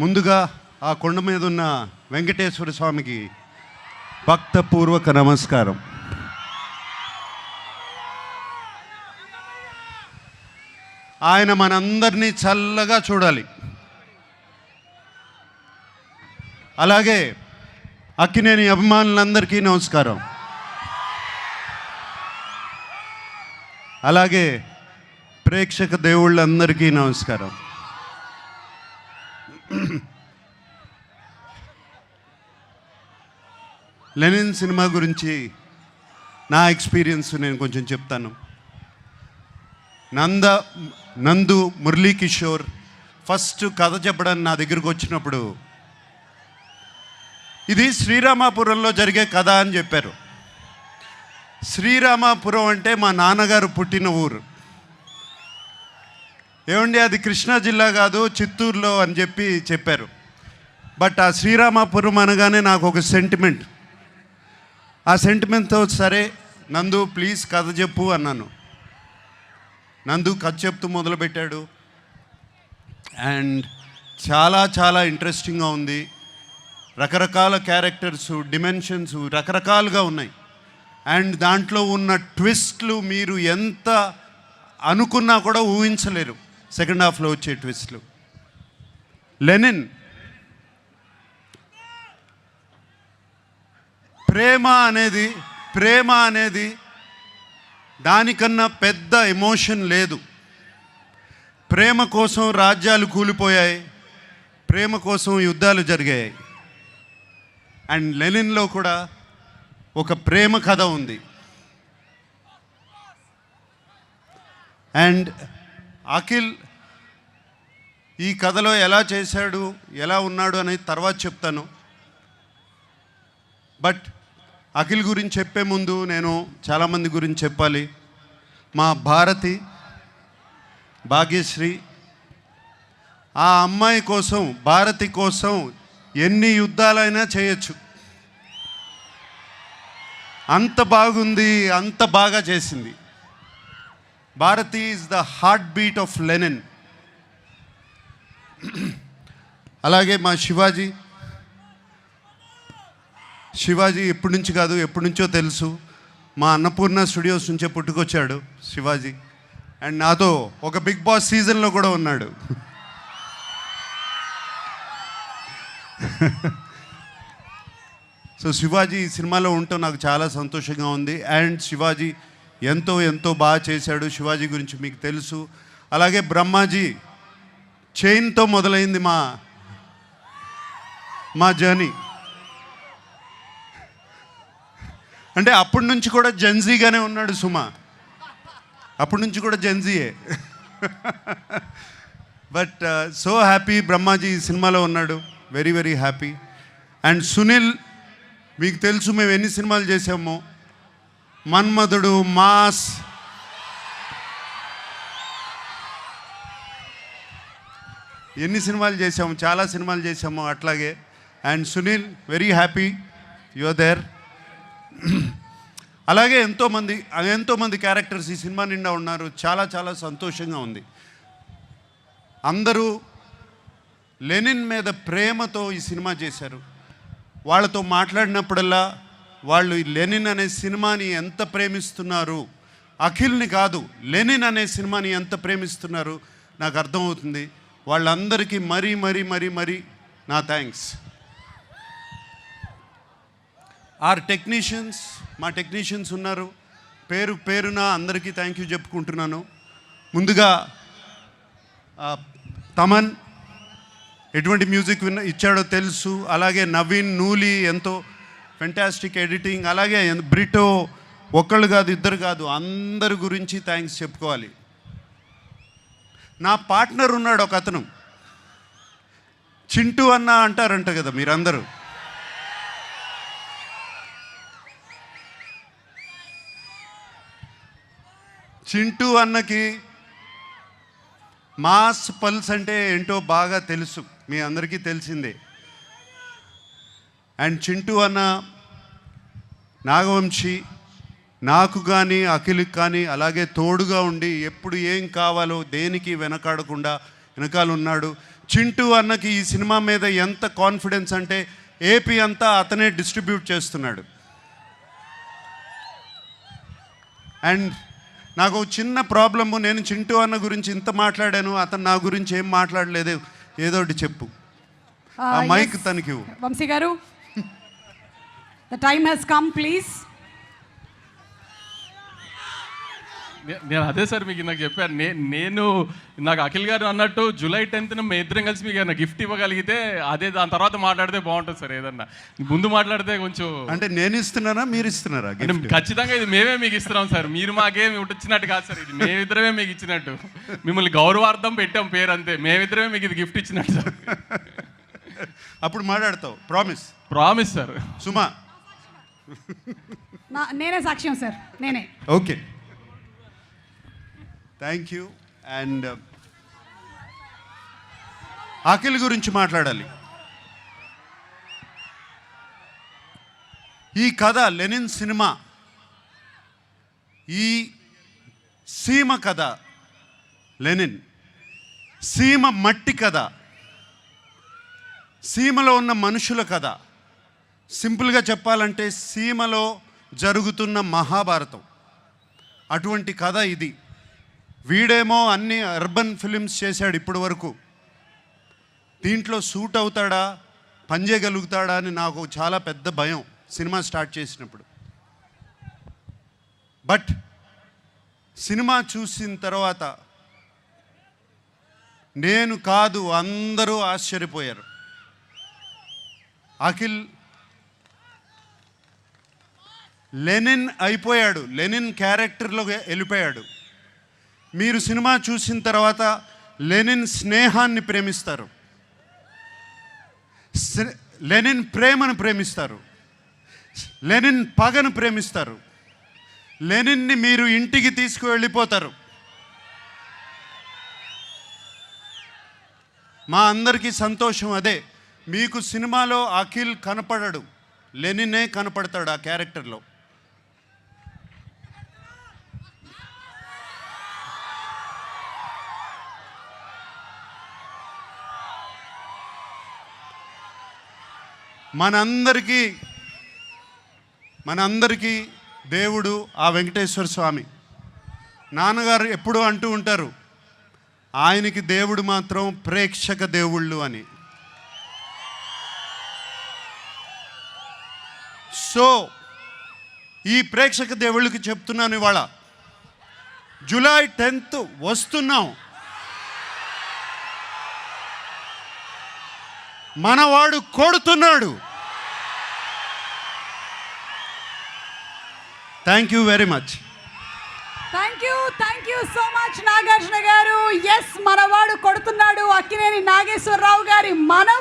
ముందుగా ఆ కొండ మీద ఉన్న వెంకటేశ్వర స్వామికి భక్తపూర్వక నమస్కారం. ఆయన మనందరినీ చల్లగా చూడాలి. అలాగే అక్కినేని అభిమానులందరికీ నమస్కారం. అలాగే ప్రేక్షక దేవుళ్ళందరికీ నమస్కారం. లెనిన్ సినిమా గురించి నా ఎక్స్పీరియన్స్ నేను కొంచెం చెప్తాను. నందు మురళీ కిషోర్ ఫస్ట్ కథ చెప్పడానికి నా దగ్గరకు వచ్చినప్పుడు ఇది శ్రీరామాపురంలో జరిగే కథ అని చెప్పారు. శ్రీరామాపురం అంటే మా నాన్నగారు పుట్టిన ఊరు. ఏమండి అది కృష్ణా జిల్లా కాదు, చిత్తూరులో అని చెప్పారు. బట్ ఆ శ్రీరామాపురం అనగానే నాకు ఒక సెంటిమెంట్. ఆ సెంటిమెంట్తో సరే నందు ప్లీజ్ కథ చెప్పు అన్నాను. నందు కథ చెప్తూ మొదలుపెట్టాడు. అండ్ చాలా చాలా ఇంట్రెస్టింగ్గా ఉంది. రకరకాల క్యారెక్టర్స్, డిమెన్షన్స్ రకరకాలుగా ఉన్నాయి. అండ్ దాంట్లో ఉన్న ట్విస్ట్లు మీరు ఎంత అనుకున్నా కూడా ఊహించలేరు. సెకండ్ హాఫ్లో వచ్చే ట్విస్ట్లు. లెనిన్ ప్రేమ అనేది దానికన్నా పెద్ద ఎమోషన్ లేదు. ప్రేమ కోసం రాజ్యాలు కూలిపోయాయి, ప్రేమ కోసం యుద్ధాలు జరిగాయి. అండ్ లెనిన్లో కూడా ఒక ప్రేమ కథ ఉంది. అండ్ అఖిల్ ఈ కథలో ఎలా చేశాడు, ఎలా ఉన్నాడు అనేది తర్వాత చెప్తాను. బట్ అఖిల్ గురించి చెప్పే ముందు నేను చాలామంది గురించి చెప్పాలి. మా భాగ్యశ్రీ, ఆ అమ్మాయి కోసం, భారతి కోసం ఎన్ని యుద్ధాలైనా చేయొచ్చు. అంత బాగుంది, అంత బాగా చేసింది. Bharathi is the heartbeat of Lenin. అలాగే మా శివాజీ ఎప్పటి నుంచి కాదు, ఎప్పటి నుంచో తెలుసు. మా అన్నపూర్ణ స్టూడియోస్ నుంచే పుట్టుకొచ్చాడు శివాజీ. అండ్ నాతో ఒక బిగ్ బాస్ సీజన్లో కూడా ఉన్నాడు. సో శివాజీ ఈ సినిమాలో ఉండటం నాకు చాలా సంతోషంగా ఉంది. అండ్ శివాజీ ఎంతో ఎంతో బాగా చేశాడు. శివాజీ గురించి మీకు తెలుసు. అలాగే బ్రహ్మాజీ చైన్తో మొదలైంది మా జర్నీ. అంటే అప్పటి నుంచి కూడా జెన్జీగానే ఉన్నాడు సుమా, అప్పటి నుంచి కూడా జెన్జీయే. బట్ సో హ్యాపీ బ్రహ్మాజీ ఈ సినిమాలో ఉన్నాడు. Very very happy. And Sunil మీకు తెలుసు మేము ఎన్ని సినిమాలు చేసామో. మన్మధుడు, మాస్, ఎన్ని సినిమాలు చేసాము, చాలా సినిమాలు చేసాము అట్లాగే. And Sunil very happy you are there. అలాగే ఎంతోమంది క్యారెక్టర్స్ ఈ సినిమా నిండా ఉన్నారు. చాలా చాలా సంతోషంగా ఉంది. అందరూ లెనిన్ మీద ప్రేమతో ఈ సినిమా చేశారు. వాళ్ళతో మాట్లాడినప్పుడల్లా వాళ్ళు ఈ లెనిన్ అనే సినిమాని ఎంత ప్రేమిస్తున్నారు, అఖిల్ని కాదు లెనిన్ అనే సినిమాని ఎంత ప్రేమిస్తున్నారు నాకు అర్థమవుతుంది. వాళ్ళందరికీ మరీ నా థ్యాంక్స్. మా టెక్నీషియన్స్ ఉన్నారు. పేరున అందరికీ థ్యాంక్ యూ చెప్పుకుంటున్నాను. ముందుగా తమన్ ఎటువంటి మ్యూజిక్ ఇచ్చాడో తెలుసు. అలాగే నవీన్, నూలి ఎంతో ఫెంటాస్టిక్ ఎడిటింగ్. అలాగే బ్రిటో ఒక్కళ్ళు కాదు, ఇద్దరు కాదు, అందరి గురించి థ్యాంక్స్ చెప్పుకోవాలి. నా పార్ట్నర్ ఉన్నాడు ఒక అతను, చింటూ అన్న అంటారంట కదా మీరందరూ. చింటూ అన్నకి మాస్ పల్స్ అంటే ఏంటో బాగా తెలుసు, మీ అందరికీ తెలిసిందే. అండ్ చింటూ అన్న, నాగవంశీ నాకు కానీ అఖిల్కి కానీ అలాగే తోడుగా ఉండి ఎప్పుడు ఏం కావాలో దేనికి వెనకాడకుండా వెనకాల ఉన్నాడు. చింటూ అన్నకి ఈ సినిమా మీద ఎంత కాన్ఫిడెన్స్ అంటే ఏపీ అంతా అతనే డిస్ట్రిబ్యూట్ చేస్తున్నాడు. అండ్ నాకు ఒక చిన్న ప్రాబ్లము, నేను చింటూ అన్న గురించి ఇంత మాట్లాడాను, అతను నా గురించి ఏం మాట్లాడలేదు, ఏదో ఒకటి చెప్పు. ఆ మైక్ తనకి వంశీ గారు, the time has come please. నేను అదే సార్ మీకు నాకు చెప్పాను, నేను నాకు అఖిల్ గారు అన్నట్టు జూలై 10th మేము ఇద్దరం కలిసి మీకు ఏదైనా గిఫ్ట్ ఇవ్వగలిగితే అదే, దాని తర్వాత మాట్లాడితే బాగుంటుంది సార్. ఏదన్నా ముందు మాట్లాడితే కొంచెం అంటే నేను ఇస్తున్నారా మీరు ఇస్తున్నారా? ఖచ్చితంగా ఇది మేమే మీకు ఇస్తున్నాం సార్, మీరు మాకేమి ఇచ్చినట్టు కాదు సార్, ఇది మేమిద్దరమే మీకు ఇచ్చినట్టు, మిమ్మల్ని గౌరవార్థం పెట్టాం పేరు అంతే, మేమిద్దరమే మీకు ఇది గిఫ్ట్ ఇచ్చినట్టు సార్. అప్పుడు మాట్లాడతావు, ప్రామిస్? Promise sir. సుమా నేనే సాక్ష్యం సార్, నేనే. Okay, thank you. And Akhil గురించి మాట్లాడాలి. ఈ కథ లెనిన్ సినిమా, ఈ సీమ కథ, లెనిన్ సీమ మట్టి కథ, సీమలో ఉన్న మనుషుల కథ. సింపుల్గా చెప్పాలంటే సీమలో జరుగుతున్న మహాభారతం, అటువంటి కథ ఇది. వీడేమో అన్ని అర్బన్ ఫిలిమ్స్ చేశాడు ఇప్పటి వరకు, దీంట్లో సూట్ అవుతాడా, పనిచేయగలుగుతాడా అని నాకు చాలా పెద్ద భయం సినిమా స్టార్ట్ చేసినప్పుడు. బట్ సినిమా చూసిన తర్వాత నేను కాదు అందరూ ఆశ్చర్యపోయారు. అఖిల్ లెనిన్ అయిపోయాడు, లెనిన్ క్యారెక్టర్లో వెళ్ళిపోయాడు. మీరు సినిమా చూసిన తర్వాత లెనిన్ స్నేహాన్ని ప్రేమిస్తారు, లెనిన్ ప్రేమను ప్రేమిస్తారు, లెనిన్ పగను ప్రేమిస్తారు, లెనిన్ని మీరు ఇంటికి తీసుకువెళ్ళిపోతారు. మా అందరికీ సంతోషం అదే. మీకు సినిమాలో అఖిల్ కనపడడు, లెనినే కనపడతాడు ఆ క్యారెక్టర్లో. మనందరికీ దేవుడు ఆ వెంకటేశ్వర స్వామి. నాన్నగారు ఎప్పుడూ అంటూ ఉంటారు, ఆయనకి దేవుడు మాత్రం ప్రేక్షక దేవుళ్ళు అని. సో ఈ ప్రేక్షక దేవుళ్ళకి చెప్తున్నాను, ఇవాళ జూలై 10th వస్తున్నాం, మనవాడు కొడుతున్నాడు. Thank you very much. Thank you so much Nagarjuna గారు. ఎస్, మనవాడు కొడుతున్నాడు. అక్కినేని నాగేశ్వరరావు గారి మనవాడు.